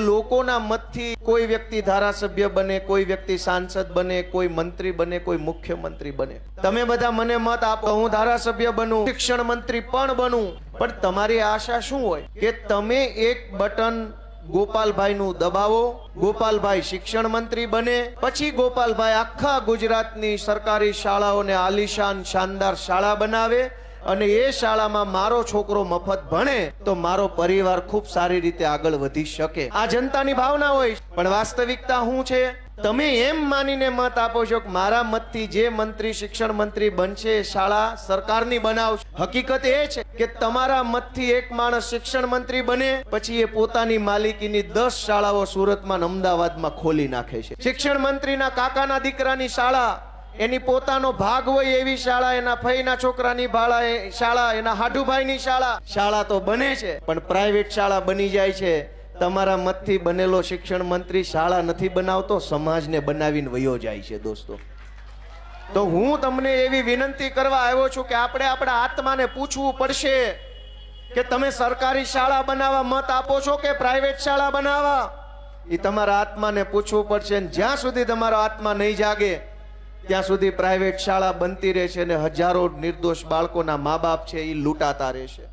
લોકોના મતથી કોઈ વ્યક્તિ ધારાસભ્ય બને, કોઈ વ્યક્તિ સાંસદ બને, કોઈ મંત્રી બને, કોઈ મુખ્યમંત્રી બને. તમે બધા મને મત આપો, હું ધારાસભ્ય બનું, શિક્ષણ મંત્રી પણ બનું, પણ તમારી આશા શું હોય કે તમે એક બટન ગોપાલભાઈ નું દબાવો, ગોપાલભાઈ શિક્ષણ મંત્રી બને, પછી ગોપાલભાઈ આખા ગુજરાતની સરકારી શાળાઓને આલીશાન શાનદાર શાળા બનાવે અને એ શાળામાં મારો છોકરો મફત ભણે તો મારો પરિવાર ખૂબ સારી રીતે આગળ વધી શકે. આ જનતાની ભાવના હોય. પણ વાસ્તવિકતા શું છે? તમે એમ માનીને મત આપો છો કે મારા મતથી જે મંત્રી શિક્ષણ મંત્રી બનશે શાળા સરકારની બનાવશે. હકીકત એ છે કે તમારા મતથી એક માણસ શિક્ષણ મંત્રી બને, પછી એ પોતાની માલિકીની 10 શાળાઓ સુરતમાં અમદાવાદમાં ખોલી નાખે છે. શિક્ષણ મંત્રીના કાકાના દીકરાની શાળા, એની પોતાનો ભાગ હોય એવી શાળા, એના ફઈના છોકરાની શાળા, એના હાડુભાઈની શાળા તો બને છે, પણ પ્રાઇવેટ શાળા બની જાય છે. તમારા મતથી બનેલો શિક્ષણ મંત્રી શાળા નથી બનાવતો, સમાજને બનાવીને વયો જાય છે. દોસ્તો, તો હું તમને એવી વિનંતી કરવા આવ્યો છું કે આપણે આપણા આત્માને પૂછવું પડશે કે તમે સરકારી શાળા બનાવવા મત આપો છો કે પ્રાઇવેટ શાળા બનાવવા? એ તમારા આત્માને પૂછવું પડશે. જ્યાં સુધી તમારો આત્મા નહીં જાગે ત્યાં સુધી પ્રાઇવેટ શાળા બનતી રહેશે અને હજારો નિર્દોષ બાળકોના મા બાપ છે એ લૂંટાતા રહેશે.